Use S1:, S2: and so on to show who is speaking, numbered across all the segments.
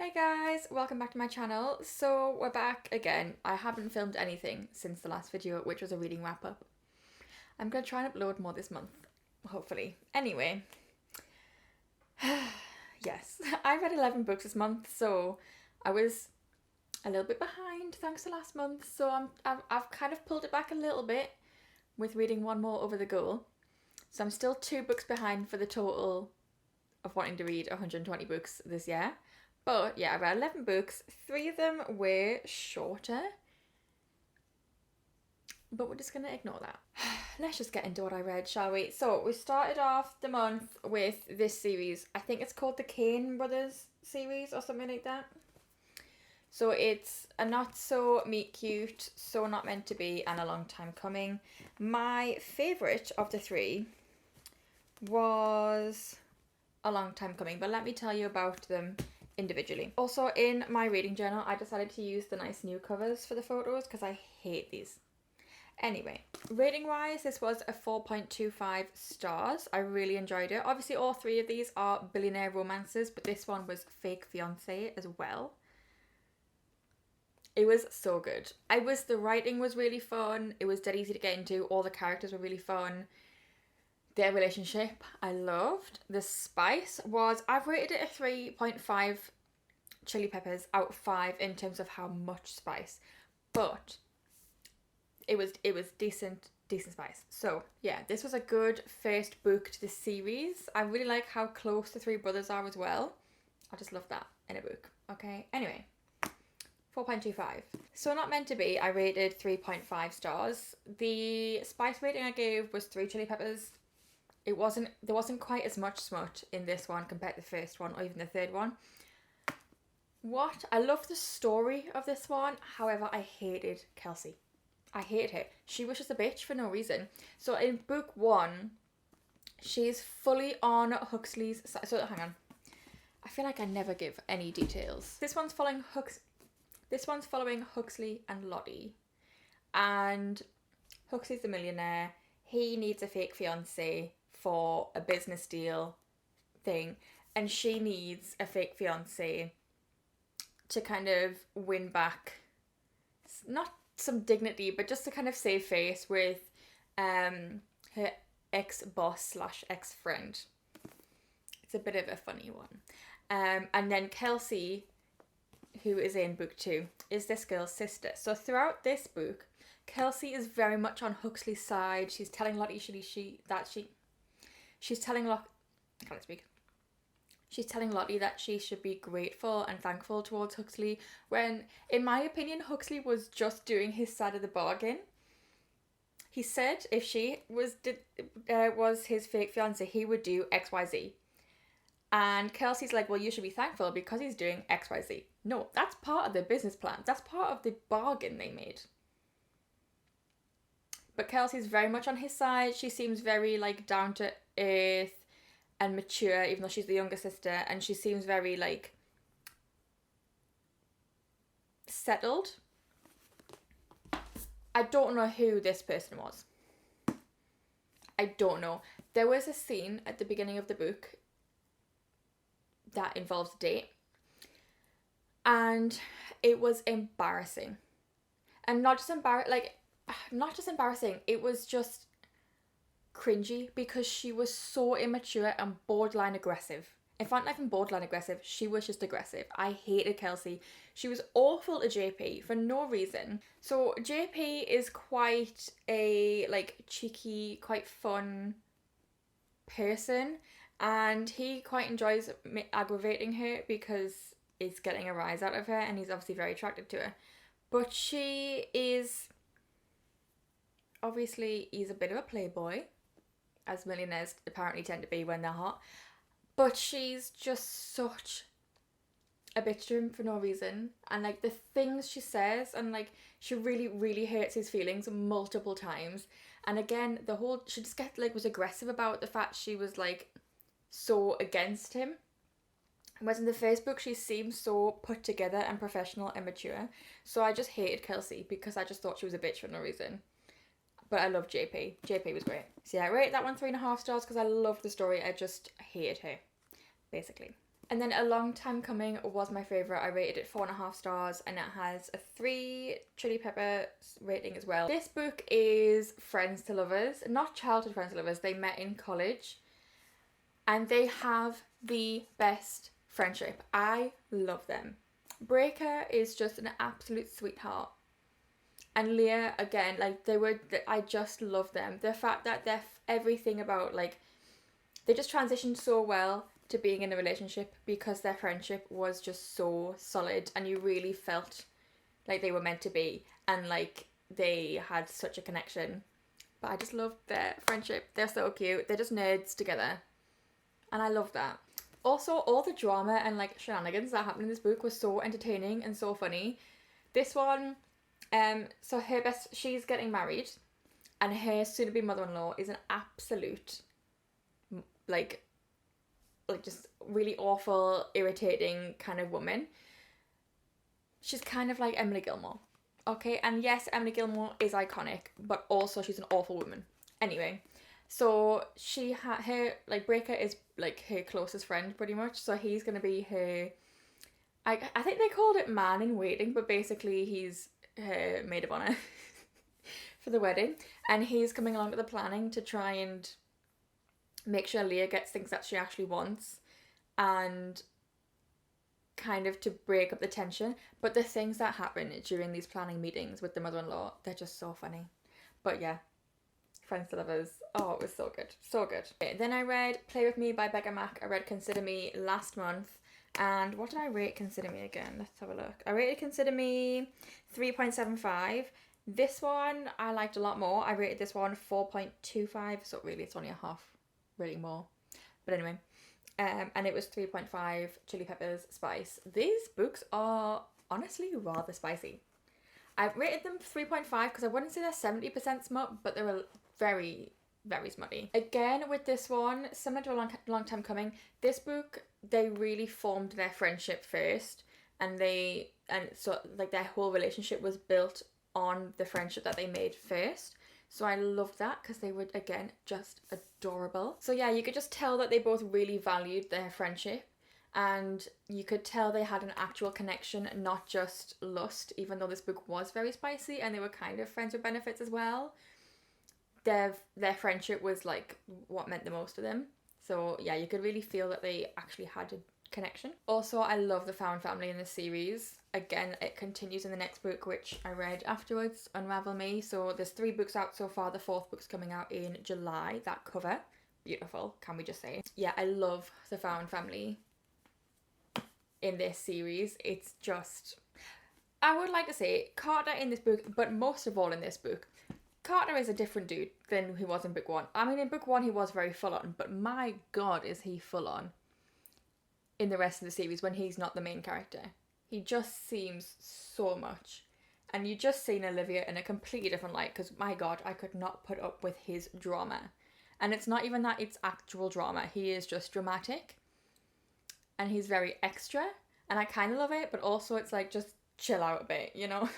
S1: Hey guys, welcome back to my channel. So we're back again. I haven't filmed anything since the last video, which was a reading wrap up. I'm gonna try and upload more this month, hopefully. Anyway, yes, I read 11 books this month, so I was a little bit behind thanks to last month. So I've kind of pulled it back a little bit with reading one more over the goal. So I'm still 2 books behind for the total of wanting to read 120 books this year. But yeah, I read 11 books. 3 of them were shorter. But we're just going to ignore that. Let's just get into what I read, shall we? So we started off the month with this series. I think it's called the Kane Brothers series or something like that. So it's a not so meet cute, so not meant to be, and a long time coming. My favourite of the 3 was a long time coming, but let me tell you about them individually. Also, in my reading journal, I decided to use the nice new covers for the photos because I hate these. Anyway, rating wise, this was a 4.25 stars. I really enjoyed it. Obviously, all 3 of these are billionaire romances, but this one was fake fiance as well. It was so good. The writing was really fun. It was dead easy to get into. All the characters were really fun. Their relationship, I loved. The spice was, I've rated it a 3.5 chili peppers out of 5 in terms of how much spice, but it was decent spice. So yeah, this was a good first book to the series. I really like how close the 3 brothers are as well. I just love that in a book. Okay, anyway, 4.25. So not meant to be, I rated 3.5 stars. The spice rating I gave was 3 chili peppers. There wasn't quite as much smut in this one compared to the first one or even the third one. I love the story of this one. However, I hated Kelsey. I hated her. She was just a bitch for no reason. So in book 1, she's fully on Huxley's side. So hang on. I feel like I never give any details. This one's following Huxley and Lottie. And Huxley's the millionaire. He needs a fake fiance for a business deal thing, and she needs a fake fiance to kind of win back not some dignity, but just to kind of save face with her ex-boss / ex-friend. It's a bit of a funny one. And then Kelsey, who is in book 2, is this girl's sister. So throughout this book, Kelsey is very much on Huxley's side. She's telling Lottie She's telling Lottie that she should be grateful and thankful towards Huxley, when, in my opinion, Huxley was just doing his side of the bargain. He said if she was his fake fiance, he would do XYZ. And Kelsey's like, well, you should be thankful because he's doing XYZ. No, that's part of the business plan. That's part of the bargain they made. But Kelsey's very much on his side. She seems very like down to earth and mature, even though she's the younger sister, and she seems very like settled. I don't know who this person was. I don't know. There was a scene at the beginning of the book that involves a date, and it was embarrassing. And not just embarrassing, it was just cringy because she was so immature and borderline aggressive. In fact, not even borderline aggressive, she was just aggressive. I hated Kelsey. She was awful to JP for no reason. So JP is quite a like cheeky, quite fun person, and he quite enjoys aggravating her because it's getting a rise out of her, and he's obviously very attracted to her. But she is, obviously, he's a bit of a playboy, as millionaires apparently tend to be when they're hot. But she's just such a bitch to him for no reason. And like the things she says, and like she really, really hurts his feelings multiple times. And again, she just was aggressive about the fact she was like so against him. Whereas in the first book, she seemed so put together and professional and mature. So I just hated Kelsey because I just thought she was a bitch for no reason. But I love JP. JP was great. So yeah, I rated that one 3.5 stars because I loved the story. I just hated her, basically. And then A Long Time Coming was my favourite. I rated it 4.5 stars, and it has a 3 Chili Pepper rating as well. This book is friends to lovers, not childhood friends to lovers. They met in college and they have the best friendship. I love them. Breaker is just an absolute sweetheart. And Leah, again, like I just love them. The fact that they're everything about, like, they just transitioned so well to being in a relationship because their friendship was just so solid and you really felt like they were meant to be and like they had such a connection. But I just love their friendship. They're so cute. They're just nerds together. And I love that. Also, all the drama and like shenanigans that happened in this book was so entertaining and so funny. This one, so she's getting married and her soon-to-be mother-in-law is an absolute like just really awful, irritating kind of woman. She's kind of like Emily Gilmore. Okay, and yes, Emily Gilmore is iconic, but also she's an awful woman. Anyway, so her Breaker is like her closest friend pretty much. So he's gonna be her. I think they called it man in waiting, but basically he's her maid of honor for the wedding, and he's coming along to the planning to try and make sure Leah gets things that she actually wants and kind of to break up the tension. But the things that happen during these planning meetings with the mother-in-law, they're just so funny. But yeah, friends to lovers. Oh, it was so good. So good. Okay, then I read Play With Me by Becca Mack. I read Consider Me last month. And what did I rate Consider Me again? Let's have a look. I rated Consider Me 3.75. This one I liked a lot more. I rated this one 4.25. So really it's only a half rating more. But anyway. And it was 3.5 Chili Peppers spice. These books are honestly rather spicy. I've rated them 3.5 because I wouldn't say they're 70% smut, but they're very, very smutty. Again, with this one, similar to A Long Time Coming, this book, they really formed their friendship first, and so like their whole relationship was built on the friendship that they made first. So I loved that because they were, again, just adorable. So yeah, you could just tell that they both really valued their friendship, and you could tell they had an actual connection, not just lust, even though this book was very spicy and they were kind of friends with benefits as well. Their friendship was like what meant the most to them. So yeah, you could really feel that they actually had a connection. Also, I love the found family in this series. Again, it continues in the next book, which I read afterwards, Unravel Me. So there's 3 books out so far. The 4th book's coming out in July. That cover, beautiful, can we just say? Yeah, I love the found family in this series. It's just, I would like to say Carter in this book, but most of all in this book, Carter is a different dude than he was in book 1. I mean, in book 1 he was very full on, but my god is he full on in the rest of the series when he's not the main character. He just seems so much. And you just seen Olivia in a completely different light, because my god, I could not put up with his drama. And it's not even that it's actual drama. He is just dramatic. And he's very extra. And I kind of love it, but also it's like, just chill out a bit, you know?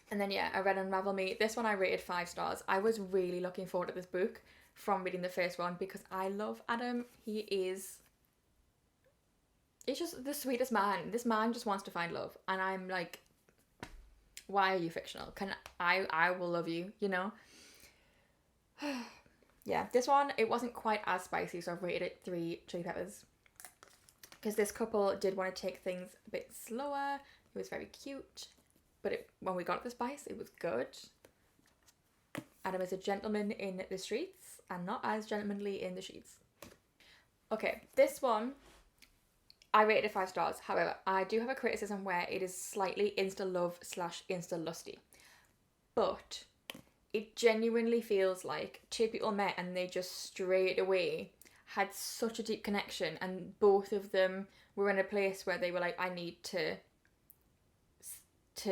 S1: And then yeah, I read Unravel Me. This one I rated 5 stars. I was really looking forward to this book from reading the first one because I love Adam. He's just the sweetest man. This man just wants to find love. And I'm like, why are you fictional? I will love you, you know? Yeah, this one, it wasn't quite as spicy, so I've rated it 3 Chili Peppers. Because this couple did want to take things a bit slower. It was very cute. But when we got the spice, it was good. Adam is a gentleman in the streets and not as gentlemanly in the sheets. Okay, this one, I rated it 5 stars. However, I do have a criticism where it is slightly insta-love / insta-lusty. But it genuinely feels like 2 people met and they just straight away had such a deep connection, and both of them were in a place where they were like, I need to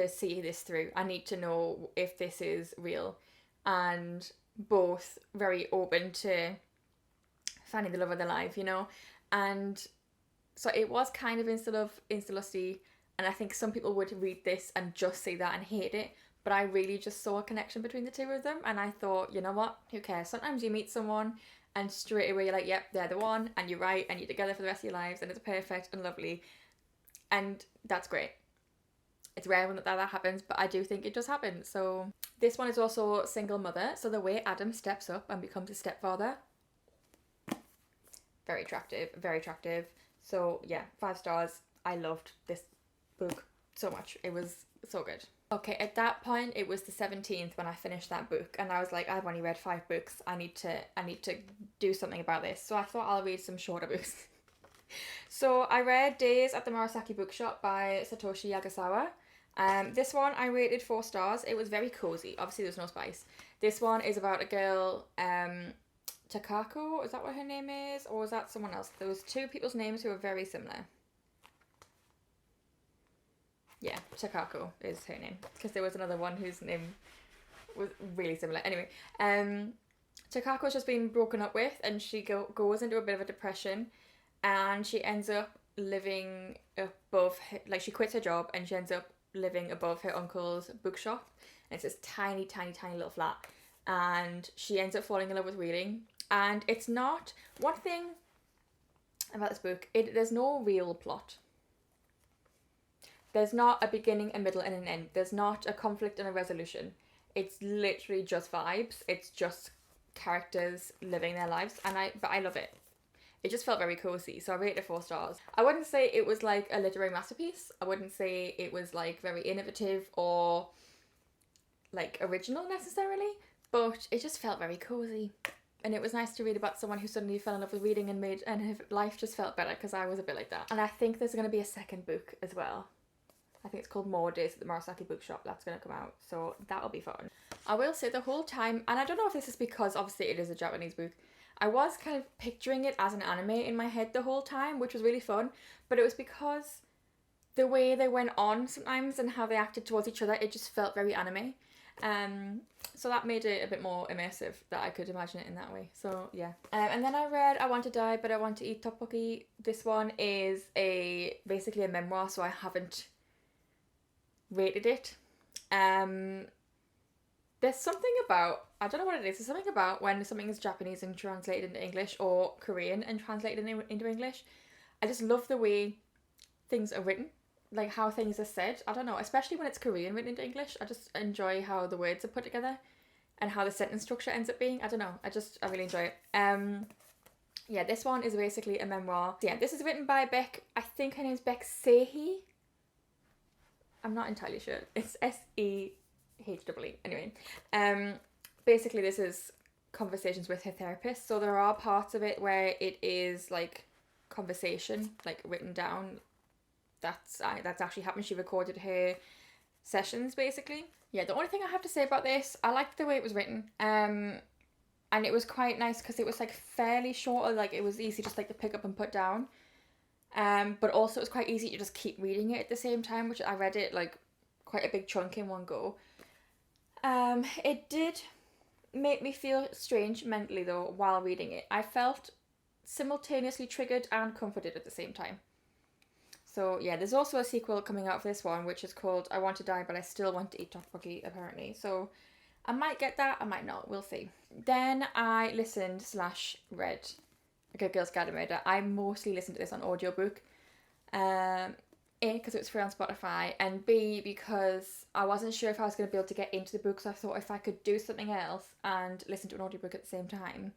S1: see this through. I need to know if this is real. And both very open to finding the love of their life, you know? And so it was kind of insta-lusty, and I think some people would read this and just see that and hate it, but I really just saw a connection between the 2 of them, and I thought, you know what, who cares? Sometimes you meet someone and straight away you're like, yep, they're the one, and you're right, and you're together for the rest of your lives, and it's perfect and lovely, and that's great. It's rare when that happens, but I do think it does happen. So this one is also single mother, so the way Adam steps up and becomes a stepfather, very attractive, very attractive. So yeah, 5 stars. I loved this book so much. It was so good. Okay, at that point it was the 17th when I finished that book, and I was like, I've only read 5 books. I need to do something about this. So I thought I'll read some shorter books. So I read Days at the Murasaki Bookshop by Satoshi Yagasawa. This one I rated 4 stars. It was very cozy. Obviously there's no spice. This one is about a girl, Takako, is that what her name is? Or is that someone else? There was 2 people's names who are very similar. Yeah, Takako is her name. Because there was another one whose name was really similar. Anyway, Takako's just been broken up with, and she goes into a bit of a depression, and she ends up living above her, like she quits her job and she ends up living above her uncle's bookshop, and it's this tiny, tiny, tiny little flat, and she ends up falling in love with reading. And it's not, one thing about this book, there's no real plot. There's not a beginning, a middle, and an end. There's not a conflict and a resolution. It's literally just vibes. It's just characters living their lives, but I love it. It just felt very cozy, so I rated it 4 stars. I wouldn't say it was like a literary masterpiece. I wouldn't say it was like very innovative or like original necessarily, but it just felt very cozy. And it was nice to read about someone who suddenly fell in love with reading and her life just felt better, because I was a bit like that. And I think there's going to be a second book as well. I think it's called More Days at the Murasaki Bookshop. That's going to come out, so that'll be fun. I will say the whole time, and I don't know if this is because obviously it is a Japanese book, I was kind of picturing it as an anime in my head the whole time, which was really fun, but it was because the way they went on sometimes and how they acted towards each other, it just felt very anime. So that made it a bit more immersive, that I could imagine it in that way. So yeah. And then I read I Want to Die But I Want to Eat Tteokbokki. This one is basically a memoir, so I haven't rated it. There's something about, I don't know what it is, there's something about when something is Japanese and translated into English, or Korean and translated into English. I just love the way things are written, like how things are said. I don't know, especially when it's Korean written into English. I just enjoy how the words are put together and how the sentence structure ends up being. I don't know, I really enjoy it. Yeah, this one is basically a memoir. Yeah, this is written by Beck, I think her name's Beck Sehi. I'm not entirely sure. It's SEHEE. Anyway, basically this is conversations with her therapist. So there are parts of it where it is like conversation, like written down. That's actually happened. She recorded her sessions basically. Yeah, the only thing I have to say about this, I liked the way it was written. And it was quite nice because it was like fairly short, like it was easy just like to pick up and put down. But also it was quite easy to just keep reading it at the same time, which I read it like quite a big chunk in one go. It did make me feel strange mentally though while reading it. I felt simultaneously triggered and comforted at the same time. So yeah, there's also a sequel coming out for this one, which is called I Want to Die But I Still Want to Eat Tteokbokki, apparently. So I might get that, I might not, we'll see. Then I listened/read A Good Girl's Guide to Murder. I mostly listened to this on audiobook. A, because it was free on Spotify, and B, because I wasn't sure if I was going to be able to get into the book, so I thought if I could do something else and listen to an audiobook at the same time,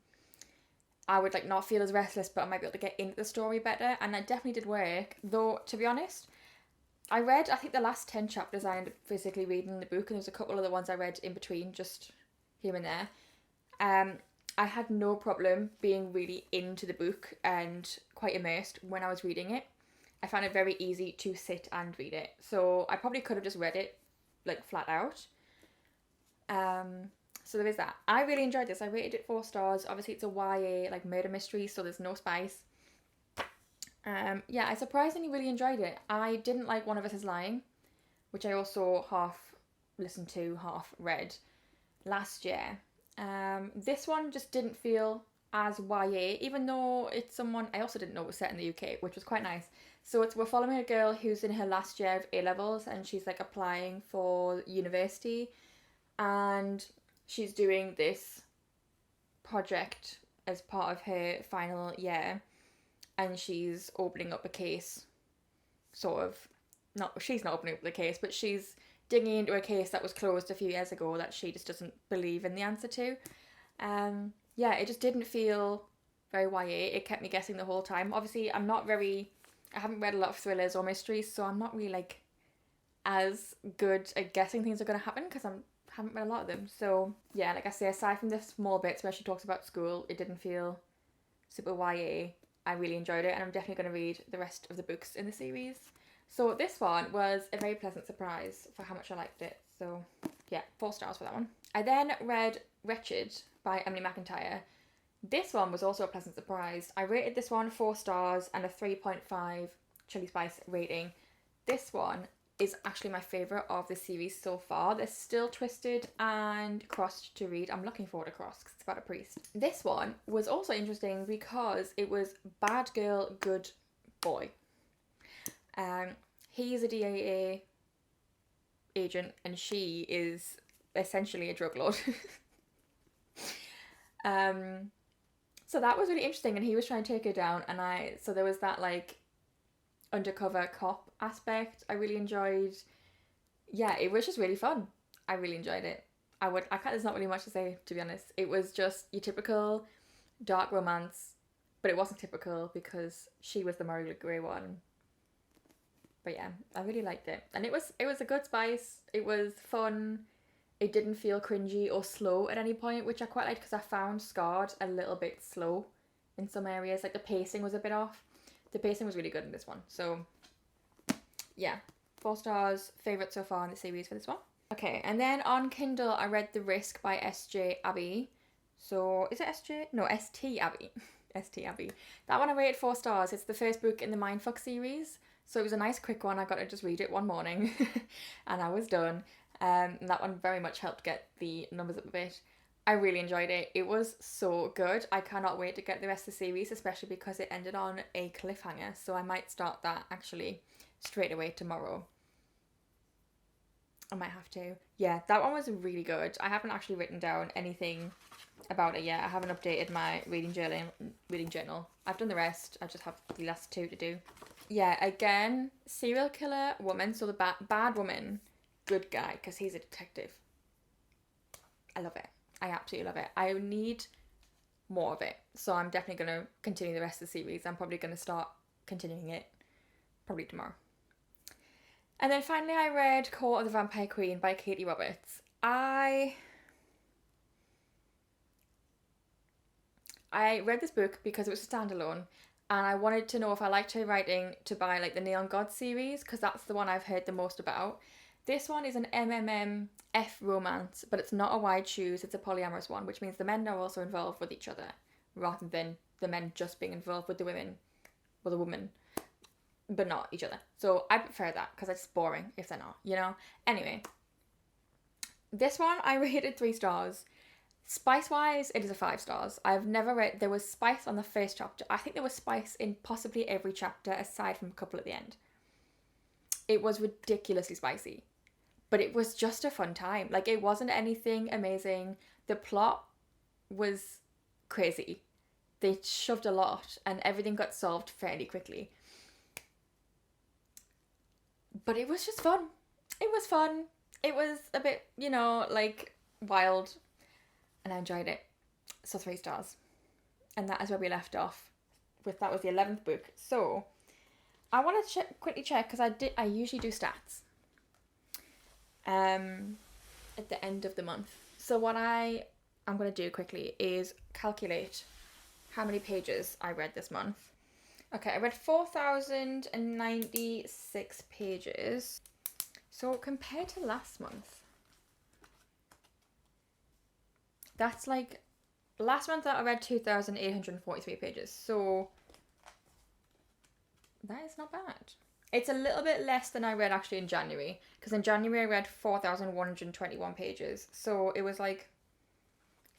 S1: I would like not feel as restless, but I might be able to get into the story better, and that definitely did work. Though, to be honest, I think the last 10 chapters I ended up physically reading the book, and there's a couple of the ones I read in between, just here and there. I had no problem being really into the book and quite immersed when I was reading it. I found it very easy to sit and read it. So I probably could have just read it like flat out. So there is that. I really enjoyed this. I rated it 4 stars. Obviously it's a YA like murder mystery, so there's no spice. Yeah, I surprisingly really enjoyed it. I didn't like One of Us Is Lying, which I also half listened to, half read last year. This one just didn't feel as YA, even though it's someone I also didn't know was set in the UK, which was quite nice. So we're following a girl who's in her last year of A-levels, and she's like applying for university, and she's doing this project as part of her final year, and she's opening up a case, sort of. Not she's not opening up the case, but she's digging into a case that was closed a few years ago that she just doesn't believe in the answer to. Yeah, it just didn't feel very YA. It kept me guessing the whole time. Obviously, I haven't read a lot of thrillers or mysteries, so I'm not really like as good at guessing things are going to happen because I haven't read a lot of them. So yeah, like I say, aside from the small bits where she talks about school, it didn't feel super YA. I really enjoyed it, and I'm definitely going to read the rest of the books in the series. So this one was a very pleasant surprise for how much I liked it. So yeah, 4 stars for that one. I then read Wretched by Emily McIntyre. This one was also a pleasant surprise. I rated this one 4 stars and a 3.5 chili spice rating. This one is actually my favourite of the series so far. There's still Twisted and Crossed to read. I'm looking forward to Crossed because it's about a priest. This one was also interesting because it was bad girl, good boy. He's a DEA agent and she is essentially a drug lord. So that was really interesting, and he was trying to take her down, and so there was that like undercover cop aspect I really enjoyed. Yeah, it was just really fun. I really enjoyed it. There's not really much to say, to be honest. It was just your typical dark romance, but it wasn't typical because she was the morally grey one. But yeah, I really liked it. And it was a good spice. It was fun. It didn't feel cringy or slow at any point, which I quite liked because I found Scarred a little bit slow in some areas. Like the pacing was a bit off. The pacing was really good in this one. So yeah, 4 stars. Favourite so far in the series for this one. Okay, and then on Kindle I read The Risk by S.J. Abbey. So is it S.J.? No, S.T. Abbey. S.T. Abbey. That one I rated 4 stars. It's the first book in the Mindfuck series. So it was a nice quick one. I got to just read it one morning and I was done. That one very much helped get the numbers up a bit. I really enjoyed it. It was so good. I cannot wait to get the rest of the series, especially because it ended on a cliffhanger. So I might start that actually straight away tomorrow. I might have to. Yeah, that one was really good. I haven't actually written down anything about it yet. I haven't updated my reading journal. I've done the rest. I just have the last 2 to do. Yeah, again, serial killer woman. So the bad woman, good guy, because he's a detective. I love it. I absolutely love it. I need more of it. So I'm definitely going to continue the rest of the series. I'm probably going to start continuing it probably tomorrow. And then finally I read Court of the Vampire Queen by Katie Roberts. I read this book because it was a standalone, and I wanted to know if I liked her writing to buy like the Neon God series, because that's the one I've heard the most about. This one is an MMMF romance, but it's not a wide shoes, it's a polyamorous one, which means the men are also involved with each other, rather than the men just being involved with the women, or the woman, but not each other. So I prefer that, because it's boring if they're not, you know? Anyway, this one I rated 3 stars. Spice-wise, it is a 5 stars. I've never read... There was spice on the first chapter. I think there was spice in possibly every chapter, aside from a couple at the end. It was ridiculously spicy. But it was just a fun time. Like, it wasn't anything amazing. The plot was crazy. They shoved a lot, and everything got solved fairly quickly. But it was just fun. It was fun. It was a bit, like, wild. And I enjoyed it. So 3 stars. And that is where we left off. That was the 11th book. So I want to quickly check, because I usually do stats at the end of the month. So what I'm going to do quickly is calculate how many pages I read this month. Okay, I read 4,096 pages. So compared to last month, that's like, last month I read 2,843 pages. So that is not bad. It's a little bit less than I read actually in January, because in January I read 4,121 pages. So it was like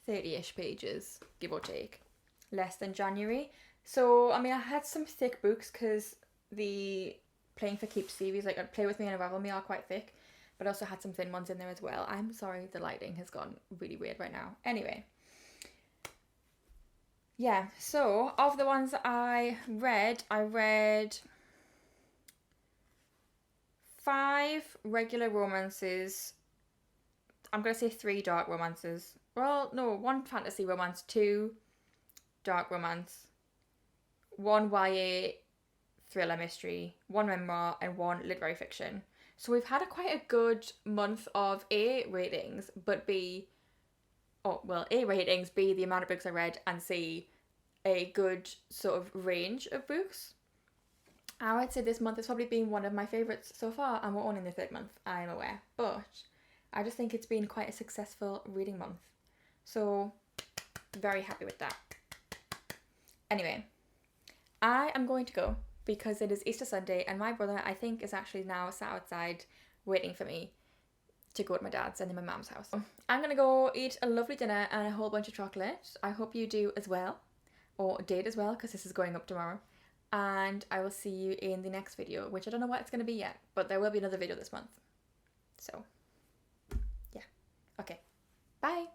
S1: 30-ish pages, give or take, less than January. So, I mean, I had some thick books because the Playing for Keeps series, like Play With Me and Unravel Me, are quite thick. But I also had some thin ones in there as well. I'm sorry, the lighting has gone really weird right now. Anyway. yeah, so of the ones that I read 5 regular romances. I'm going to say 3 dark romances. Well, no, 1 fantasy romance, 2 dark romance, 1 YA thriller mystery, 1 memoir, and 1 literary fiction. So we've had quite a good month of A ratings, but A ratings, B the amount of books I read, and C a good sort of range of books. I would say this month has probably been one of my favourites so far, and we're only in the 3rd month, I am aware. But I just think it's been quite a successful reading month. So, very happy with that. Anyway, I am going to go because it is Easter Sunday, and my brother, I think, is actually now sat outside waiting for me to go to my dad's and then my mum's house. I'm going to go eat a lovely dinner and a whole bunch of chocolate. I hope you do as well, or did as well, because this is going up tomorrow. And I will see you in the next video, which I don't know what it's going to be yet, but there will be another video this month. So, yeah. Okay. Bye.